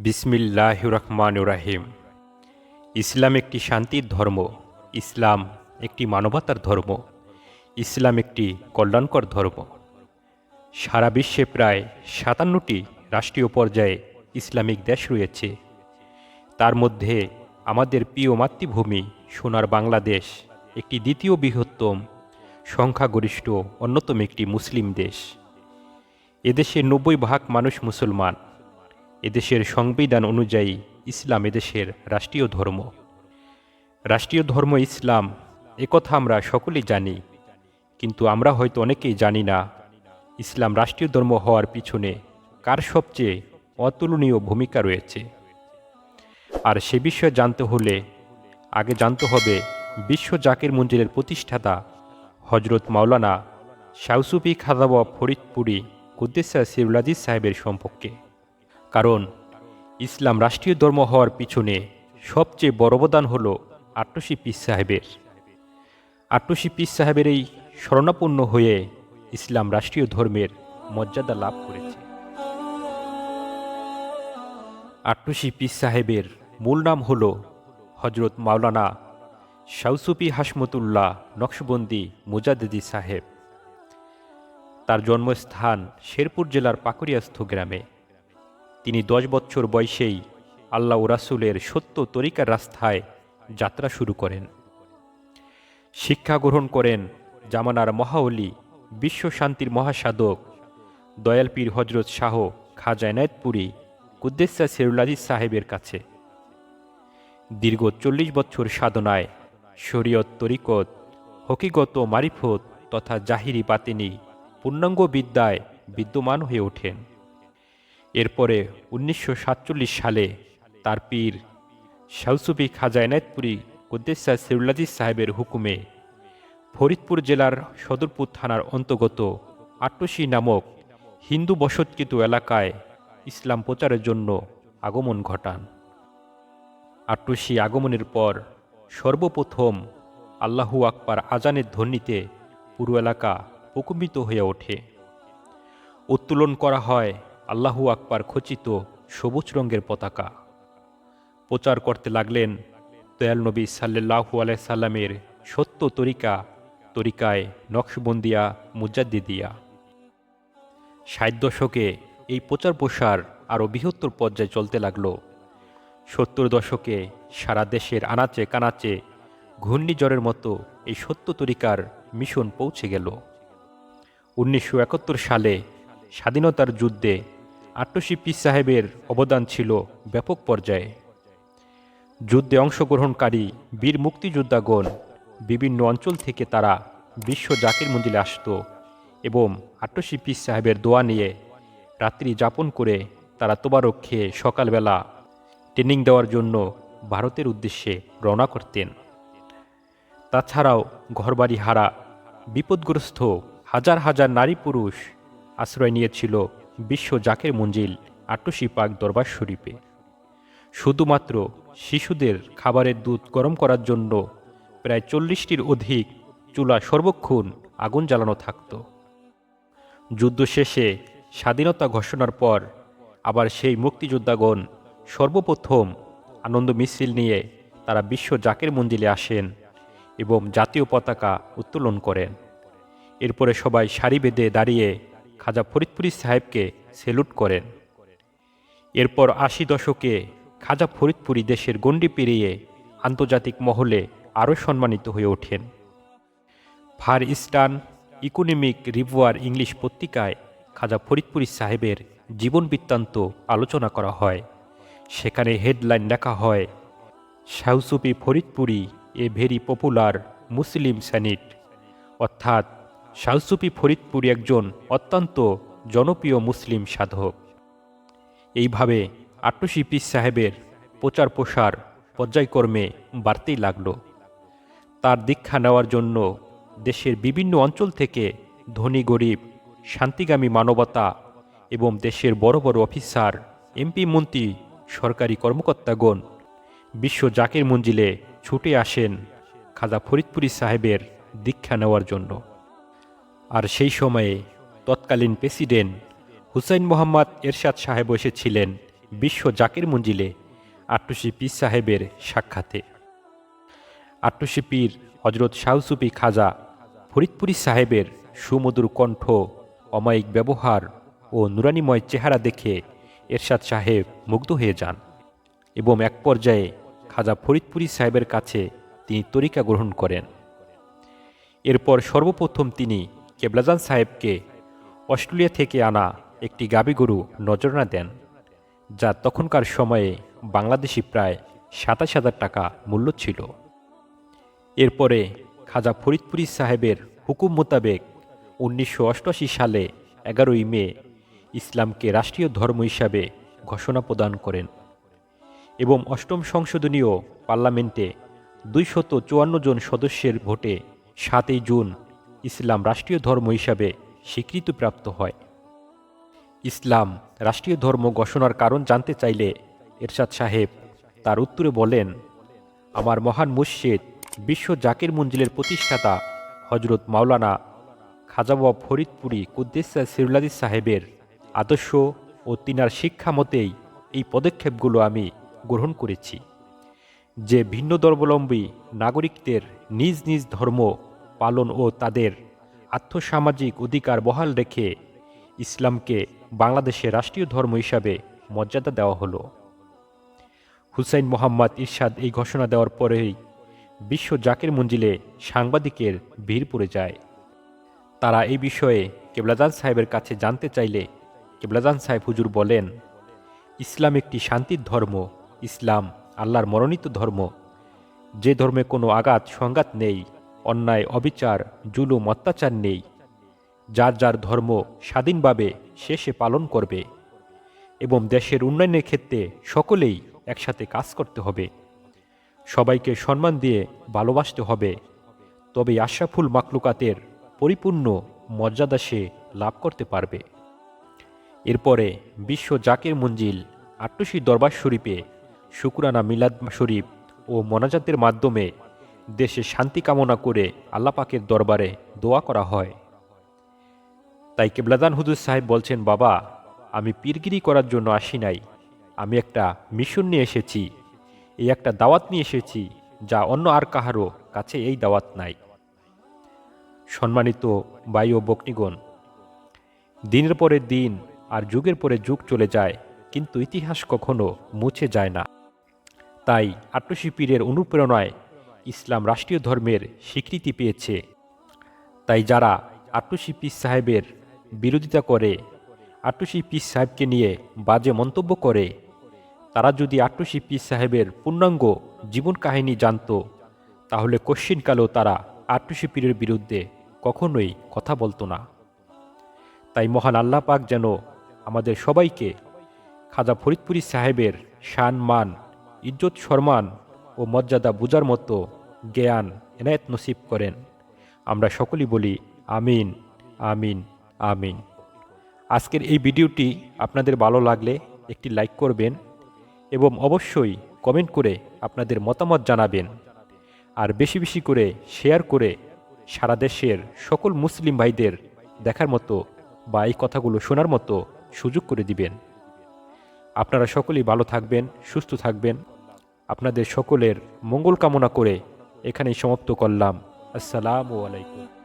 বিসমিল্লাহির রহমানির রহিম। ইসলাম একটি শান্তির ধর্ম। ইসলাম একটি মানবতার ধর্ম। ইসলাম একটি কল্যাণকর ধর্ম। সারা বিশ্বে প্রায় ৫৭টি রাষ্ট্রীয় পর্যায়ে ইসলামিক দেশ রয়েছে। তার মধ্যে আমাদের প্রিয় মাতৃভূমি সোনার বাংলাদেশ একটি দ্বিতীয় বৃহত্তম, সংখ্যাগরিষ্ঠ অন্যতম একটি মুসলিম দেশ। এদেশে ৯০% মানুষ মুসলমান। এদেশের সংবিধান অনুযায়ী ইসলাম এদেশের রাষ্ট্রীয় ধর্ম। রাষ্ট্রীয় ধর্ম ইসলাম, একথা আমরা সকলেই জানি, কিন্তু আমরা হয়তো অনেকেই জানি না ইসলাম রাষ্ট্রীয় ধর্ম হওয়ার পিছনে কার সবচেয়ে অতুলনীয় ভূমিকা রয়েছে। আর সে বিষয়ে জানতে হলে আগে জানতে হবে বিশ্ব জাকির মঞ্জিলের প্রতিষ্ঠাতা হজরত মাওলানা শাহ সুফি খাজা বাবা ফরিদপুরি কুদ্দুস সিরুল আজিজ সাহেবের সম্পর্কে। কারণ ইসলাম রাষ্ট্রীয় ধর্ম হওয়ার পিছনে সবচেয়ে বড় অবদান হল আট্টশী পীর সাহেবের। আট্টশী পীর সাহেবের এই শরণাপন্ন হয়ে ইসলাম রাষ্ট্রীয় ধর্মের মর্যাদা লাভ করেছে। আট্টশী পীর সাহেবের মূল নাম হল হজরত মাওলানা শাহ সুফি হাশমতুল্লাহ নকশবন্দি মুজাদ্দিদি সাহেব। তার জন্মস্থান শেরপুর জেলার পাকুড়িয়াস্থ গ্রামে। তিনি ১০ বছর বয়সেই আল্লাহ ও রাসূলের সত্য তরিকার রাস্তায় যাত্রা শুরু করেন। শিক্ষা গ্রহণ করেন জামানার মহাওলি, বিশ্ব শান্তির মহাসাধক দয়াল পীর হজরত শাহ খাজা এনায়েতপুরী কুদ্দুস সিরুল আজিজ সাহেবের কাছে। দীর্ঘ ৪০ বছর সাধনায় শরীয়ত, তরিকত, হকিগত মারিফত তথা জাহিরি বাতিনি পূর্ণাঙ্গ বিদ্যায় বিদ্যমান হয়ে ওঠেন। এরপরে ১৯৪৭ সালে তার পীর শাহ সুফি খাজা এনায়েতপুরী কুদ্দুস সিরুল আজিজ সাহেবের হুকুমে ফরিদপুর জেলার সদরপুর থানার অন্তর্গত আট্টশী নামক হিন্দু বসতকৃত এলাকায় ইসলাম প্রচারের জন্য আগমন ঘটান। আট্টশী আগমনের পর সর্বপ্রথম আল্লাহু আকবার আজানের ধ্বনিতে পুরো এলাকা প্রকম্পিত হয়ে ওঠে। উত্তোলন করা হয় আল্লাহু আকবার খচিত সবুজ রঙের পতাকা। প্রচার করতে লাগলেন দয়াল নবী সাল্লাল্লাহু আলাইহি সাল্লামের সত্য তরিকায় নকশবন্দিয়া মুজাদ্দিদিয়া। ৬০ দশকে এই প্রচার প্রসার আরও বৃহত্তর পর্যায়ে চলতে লাগল। ৭০ দশকে সারা দেশের আনাচে কানাচে ঘূর্ণিঝড়ের মতো এই সত্য তরিকার মিশন পৌঁছে গেল। ১৯৭১ সালে স্বাধীনতার যুদ্ধে আট্টশী পীর সাহেবের অবদান ছিল ব্যাপক পর্যায়ে। যুদ্ধে অংশগ্রহণকারী বীর মুক্তিযোদ্ধাগণ বিভিন্ন অঞ্চল থেকে তারা বিশ্ব জাকির মঞ্জিলে আসত এবং আট্টশী পীর সাহেবের দোয়া নিয়ে রাত্রি যাপন করে তারা তোবারক খেয়ে সকালবেলা ট্রেনিং দেওয়ার জন্য ভারতের উদ্দেশ্যে রওনা করতেন। তাছাড়াও ঘরবাড়ি হারা বিপদগ্রস্ত হাজার হাজার নারী পুরুষ আশ্রয় নিয়েছিল বিশ্ব জাকির মঞ্জিল আট্টশী পাক দরবার শরীফে। শুধুমাত্র শিশুদের খাবারের দুধ গরম করার জন্য প্রায় ৪০টির অধিক চুলা সর্বক্ষণ আগুন জ্বালানো থাকত। যুদ্ধ শেষে স্বাধীনতা ঘোষণার পর আবার সেই মুক্তিযোদ্ধাগণ সর্বপ্রথম আনন্দ মিছিল নিয়ে তারা বিশ্ব জাকির মঞ্জিলে আসেন এবং জাতীয় পতাকা উত্তোলন করেন। এরপরে সবাই সারি বেঁধে দাঁড়িয়ে খাজা ফরিদপুরি সাহেবকে সেলুট করেন। এরপর ৮০ দশকে খাজা ফরিদপুরি দেশের গণ্ডি পেরিয়ে আন্তর্জাতিক মহলে আরও সম্মানিত হয়ে ওঠেন। ফার ইস্টার্ন ইকোনমিক রিভিউয়ার ইংলিশ পত্রিকায় খাজা ফরিদপুরি সাহেবের জীবন বৃত্তান্ত আলোচনা করা হয়। সেখানে হেডলাইন লেখা হয়, শাহ সুফি ফরিদপুরি এ ভেরি পপুলার মুসলিম স্যানিট, অর্থাৎ শাহ সুফি ফরিদপুরি একজন অত্যন্ত জনপ্রিয় মুসলিম সাধক। এইভাবে আট্টশী পীর সাহেবের প্রচার প্রসার পর্যায়ক্রমে বাড়তেই লাগল। তার দীক্ষা নেওয়ার জন্য দেশের বিভিন্ন অঞ্চল থেকে ধনী গরিব, শান্তিগামী মানবতা এবং দেশের বড় বড় অফিসার, এমপি, মন্ত্রী, সরকারি কর্মকর্তাগণ বিশ্ব জাকির মঞ্জিলে ছুটে আসেন খাজা ফরিদপুরি সাহেবের দীক্ষা নেওয়ার জন্য। আর সেই সময়ে তৎকালীন প্রেসিডেন্ট হুসাইন মোহাম্মদ এরশাদ সাহেব এসেছিলেন বিশ্ব জাকির মঞ্জিলে আট্টুসি পীর সাহেবের সাক্ষাতে। আট্টুসি পীর হজরত শাহসুফি খাজা ফরিদপুরি সাহেবের সুমধুর কণ্ঠ, অমায়িক ব্যবহার ও নুরানিময় চেহারা দেখে এরশাদ সাহেব মুগ্ধ হয়ে যান এবং এক পর্যায়ে খাজা ফরিদপুরি সাহেবের কাছে তিনি তরিকা গ্রহণ করেন। এরপর সর্বপ্রথম তিনি কেবলাজান সাহেবকে অস্ট্রেলিয়া থেকে আনা একটি গাভী গরু নজরানা দেন, যা তখনকার সময়ে বাংলাদেশি প্রায় ২৭,০০০ টাকা মূল্য ছিল। এরপরে খাজা ফরিদপুরি সাহেবের হুকুম মোতাবেক ১৯৮৮ সালে ১১ই মে ইসলামকে রাষ্ট্রীয় ধর্ম হিসাবে ঘোষণা প্রদান করেন এবং অষ্টম সংশোধনীয় পার্লামেন্টে ২৫৪ জন সদস্যের ভোটে ৭ই জুন ইসলাম রাষ্ট্রীয় ধর্ম হিসাবে স্বীকৃতিপ্রাপ্ত হয়। ইসলাম রাষ্ট্রীয় ধর্ম ঘোষণার কারণ জানতে চাইলে এরশাদ সাহেব তার উত্তরে বলেন, আমার মহান মুর্শিদ বিশ্ব জাকির মঞ্জিলের প্রতিষ্ঠাতা হজরত মাওলানা খাজা বাবা ফরিদপুরি কুদ্দেসা সিরুল্লাহ সাহেবের আদর্শ ও তিনার শিক্ষা মতেই এই পদক্ষেপগুলো আমি গ্রহণ করেছি, যে ভিন্ন ধর্মাবলম্বী নাগরিকদের নিজ নিজ ধর্ম পালন ও তাদের আর্থসামাজিক অধিকার বহাল রেখে ইসলামকে বাংলাদেশের রাষ্ট্রীয় ধর্ম হিসাবে মর্যাদা দেওয়া হলো। হুসাইন মোহাম্মদ ইরশাদ এই ঘোষণা দেওয়ার পরেই বিশ্ব জাকির মঞ্জিলে সাংবাদিকের ভিড় পড়ে যায়। তারা এই বিষয়ে কেবলাজান সাহেবের কাছে জানতে চাইলে কেবলাজান সাহেব হুজুর বলেন, ইসলাম একটি শান্তির ধর্ম, ইসলাম আল্লাহর মনোনীত ধর্ম, যে ধর্মে কোনো আঘাত সংঘাত নেই, অন্যায় অবিচার জুলুম অত্যাচার নেই। যার যার ধর্ম স্বাধীনভাবে সে পালন করবে এবং দেশের উন্নয়নের ক্ষেত্রে সকলেই একসাথে কাজ করতে হবে, সবাইকে সম্মান দিয়ে ভালোবাসতে হবে, তবে আশরাফুল মাখলুকাতের পরিপূর্ণ মর্যাদা সে লাভ করতে পারবে। এরপরে বিশ্ব জাকির মঞ্জিল আট্টুসি দরবার শরীফে শুকরানা মিলাদ শরীফ ও মোনাজাতের মাধ্যমে দেশে শান্তি কামনা করে আল্লাহ পাকের দরবারে দোয়া করা হয়। তাই কেবলাজান হুজুর সাহেব বলছেন, বাবা, আমি পীরগিরি করার জন্য আসি নাই, আমি একটা মিশন নিয়ে এসেছি, এই একটা দাওয়াত নিয়ে এসেছি, যা অন্য আর কাহারও কাছে এই দাওয়াত নাই। সম্মানিত ভাই ও ভগ্নীগণ, দিনের পরে দিন আর যুগের পরে যুগ চলে যায়, কিন্তু ইতিহাস কখনো মুছে যায় না। তাই আট্টুসি পীরের অনুপ্রেরণায় ইসলাম রাষ্ট্রীয় ধর্মের স্বীকৃতি পেয়েছে। তাই যারা আট্টুসি পীর সাহেবের বিরোধিতা করে, আট্টুসি পীর সাহেবকে নিয়ে বাজে মন্তব্য করে, তারা যদি আট্টুসি পীর সাহেবের পূর্ণাঙ্গ জীবন কাহিনী জানত, তাহলে কশ্চিনকালেও তারা আট্টুসি পীরের বিরুদ্ধে কখনোই কথা বলতো না। তাই মহান আল্লাহ পাক যেন আমাদের সবাইকে খাজা ফরিদপুরি সাহেবের শান মান, ইজ্জত সম্মান ও মর্যাদা বুঝার মতো জ্ঞান এনায়েত নসিব করেন। আমরা সকলেই বলি আমিন, আমিন, আমিন। আজকের এই ভিডিওটি আপনাদের ভালো লাগলে একটি লাইক করবেন এবং অবশ্যই কমেন্ট করে আপনাদের মতামত জানাবেন, আর বেশি বেশি করে শেয়ার করে সারা দেশের সকল মুসলিম ভাইদের দেখার মতো বা এই কথাগুলো শোনার মতো সুযোগ করে দিবেন। আপনারা সকলেই ভালো থাকবেন, সুস্থ থাকবেন। আপনাদের সকলের মঙ্গল কামনা করে এখানেই সমাপ্ত করলাম। আসসালামু আলাইকুম।